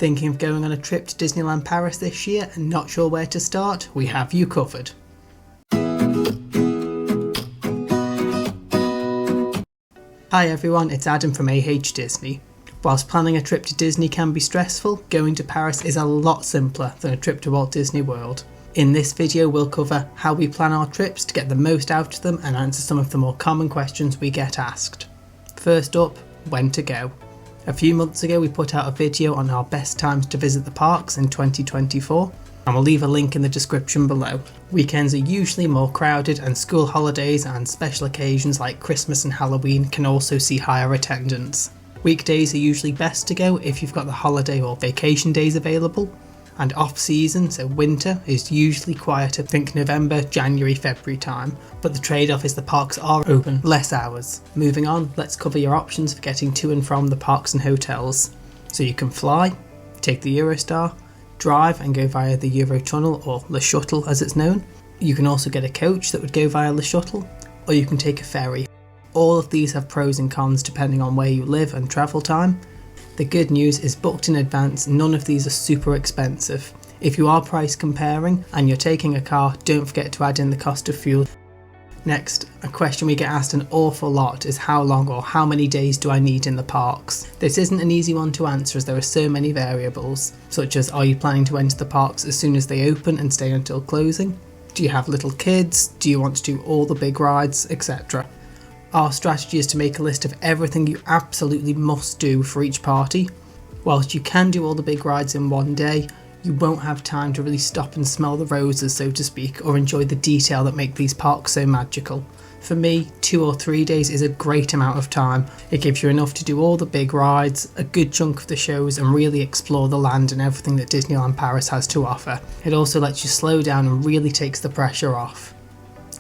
Thinking of going on a trip to Disneyland Paris this year and not sure where to start? We have you covered. Hi everyone, it's Adam from Disney. Whilst planning a trip to Disney can be stressful, going to Paris is a lot simpler than a trip to Walt Disney World. In this video we'll cover how we plan our trips to get the most out of them and answer some of the more common questions we get asked. First up, when to go. A few months ago we put out a video on our best times to visit the parks in 2024, and we'll leave a link in the description below. Weekends are usually more crowded, and school holidays and special occasions like Christmas and Halloween can also see higher attendance. Weekdays are usually best to go if you've got the holiday or vacation days available, and off-season, so winter, is usually quieter, think November, January, February time, but the trade-off is the parks are open less hours. Moving on, let's cover your options for getting to and from the parks and hotels. So you can fly, take the Eurostar, drive and go via the Eurotunnel or Le Shuttle as it's known. You can also get a coach that would go via Le Shuttle, or you can take a ferry. All of these have pros and cons depending on where you live and travel time. The good news is booked in advance, none of these are super expensive. If you are price comparing and you're taking a car, don't forget to add in the cost of fuel. Next, a question we get asked an awful lot is how long or how many days do I need in the parks? This isn't an easy one to answer as there are so many variables, such as are you planning to enter the parks as soon as they open and stay until closing? Do you have little kids? Do you want to do all the big rides, etc.? Our strategy is to make a list of everything you absolutely must do for each party. Whilst you can do all the big rides in one day, you won't have time to really stop and smell the roses, so to speak, or enjoy the detail that make these parks so magical. For me, 2 or 3 days is a great amount of time. It gives you enough to do all the big rides, a good chunk of the shows, and really explore the land and everything that Disneyland Paris has to offer. It also lets you slow down and really takes the pressure off.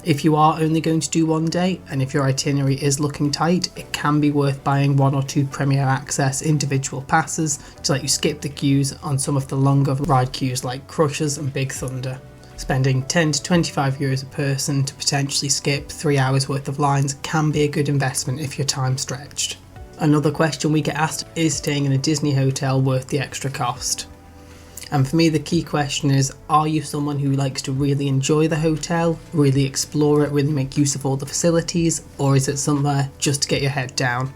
If you are only going to do one day, and if your itinerary is looking tight, it can be worth buying 1 or 2 Premier Access individual passes to let you skip the queues on some of the longer ride queues like Crushers and Big Thunder. Spending €10 to €25 a person to potentially skip 3 hours worth of lines can be a good investment if you're time stretched. Another question we get asked is staying in a Disney hotel worth the extra cost? And for me the key question is, are you someone who likes to really enjoy the hotel, really explore it, really make use of all the facilities, or is it somewhere just to get your head down?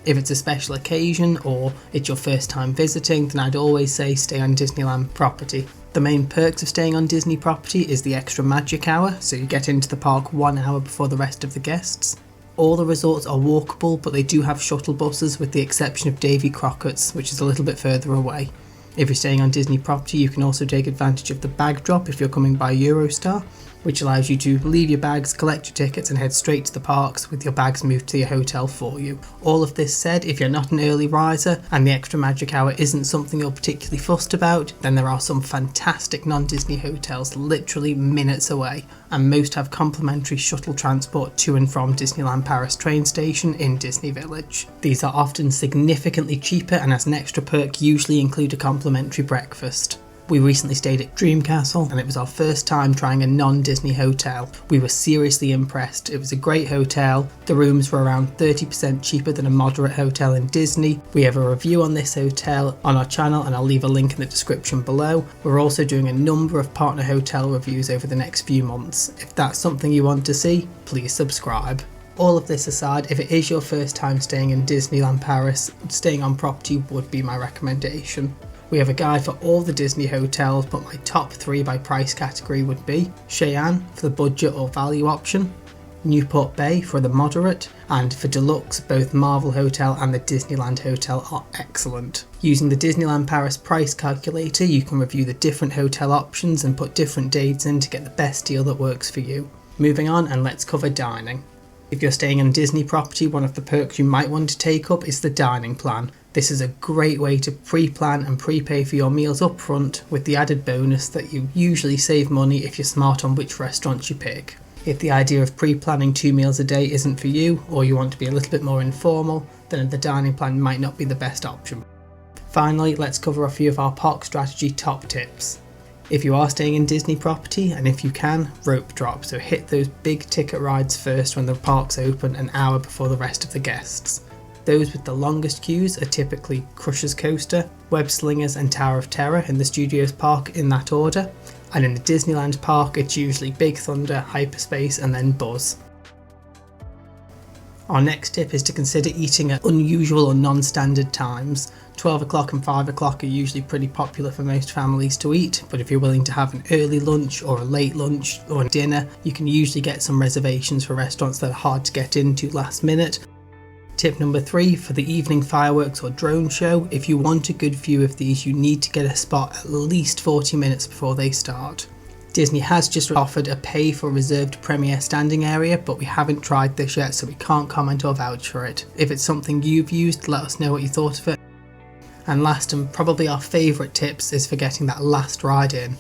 If it's a special occasion or it's your first time visiting, then I'd always say stay on Disneyland property. The main perks of staying on Disney property is the extra magic hour, so you get into the park 1 hour before the rest of the guests. All the resorts are walkable, but they do have shuttle buses with the exception of Davy Crockett's, which is a little bit further away. If you're staying on Disney property, you can also take advantage of the bag drop if you're coming by Eurostar, which allows you to leave your bags, collect your tickets and head straight to the parks with your bags moved to your hotel for you. All of this said, if you're not an early riser and the extra magic hour isn't something you're particularly fussed about, then there are some fantastic non-Disney hotels literally minutes away, and most have complimentary shuttle transport to and from Disneyland Paris train station in Disney Village. These are often significantly cheaper and as an extra perk usually include a complimentary breakfast. We recently stayed at Dream Castle and it was our first time trying a non-Disney hotel. We were seriously impressed. It was a great hotel. The rooms were around 30% cheaper than a moderate hotel in Disney. We have a review on this hotel on our channel and I'll leave a link in the description below. We're also doing a number of partner hotel reviews over the next few months. If that's something you want to see, please subscribe. All of this aside, if it is your first time staying in Disneyland Paris, staying on property would be my recommendation. We have a guide for all the Disney hotels, but my top 3 by price category would be Cheyenne for the budget or value option, Newport Bay for the moderate, and for deluxe both Marvel Hotel and the Disneyland Hotel are excellent. Using the Disneyland Paris price calculator you can review the different hotel options and put different dates in to get the best deal that works for you. Moving on, and let's cover dining. If you're staying on Disney property, one of the perks you might want to take up is the dining plan. This is a great way to pre-plan and prepay for your meals up front, with the added bonus that you usually save money if you're smart on which restaurants you pick. If the idea of pre-planning 2 meals a day isn't for you, or you want to be a little bit more informal, then the dining plan might not be the best option. Finally, let's cover a few of our park strategy top tips. If you are staying in Disney property, and if you can, rope drop, so hit those big ticket rides first when the parks open an hour before the rest of the guests. Those with the longest queues are typically Crusher's Coaster, Web Slingers and Tower of Terror in the Studios Park in that order, and in the Disneyland Park it's usually Big Thunder, Hyperspace and then Buzz. Our next tip is to consider eating at unusual or non-standard times. 12 o'clock and 5 o'clock are usually pretty popular for most families to eat, but if you're willing to have an early lunch or a late lunch or a dinner, you can usually get some reservations for restaurants that are hard to get into last minute. Tip number 3, for the evening fireworks or drone show, if you want a good view of these, you need to get a spot at least 40 minutes before they start. Disney has just offered a pay for reserved premiere standing area, but we haven't tried this yet, so we can't comment or vouch for it. If it's something you've used, let us know what you thought of it. And last and probably our favourite tips is for getting that last ride in.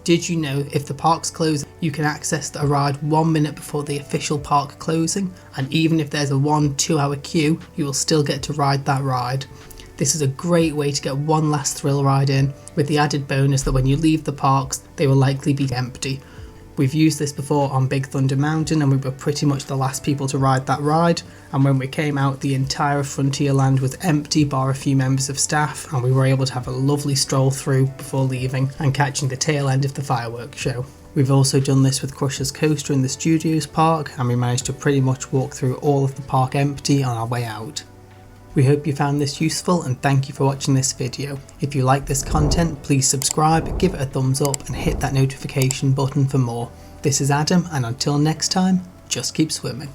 Did you know if the parks close, you can access a ride 1 minute before the official park closing, and even if there's a 1-2 hour queue, you will still get to ride that ride. This is a great way to get one last thrill ride in, with the added bonus that when you leave the parks, they will likely be empty. We've used this before on Big Thunder Mountain and we were pretty much the last people to ride that ride, and when we came out the entire Frontierland was empty bar a few members of staff, and we were able to have a lovely stroll through before leaving and catching the tail end of the fireworks show. We've also done this with Crusher's Coaster in the Studios Park, and we managed to pretty much walk through all of the park empty on our way out. We hope you found this useful and thank you for watching this video. If you like this content, please subscribe, give it a thumbs up and hit that notification button for more. This is Adam, and until next time, just keep swimming.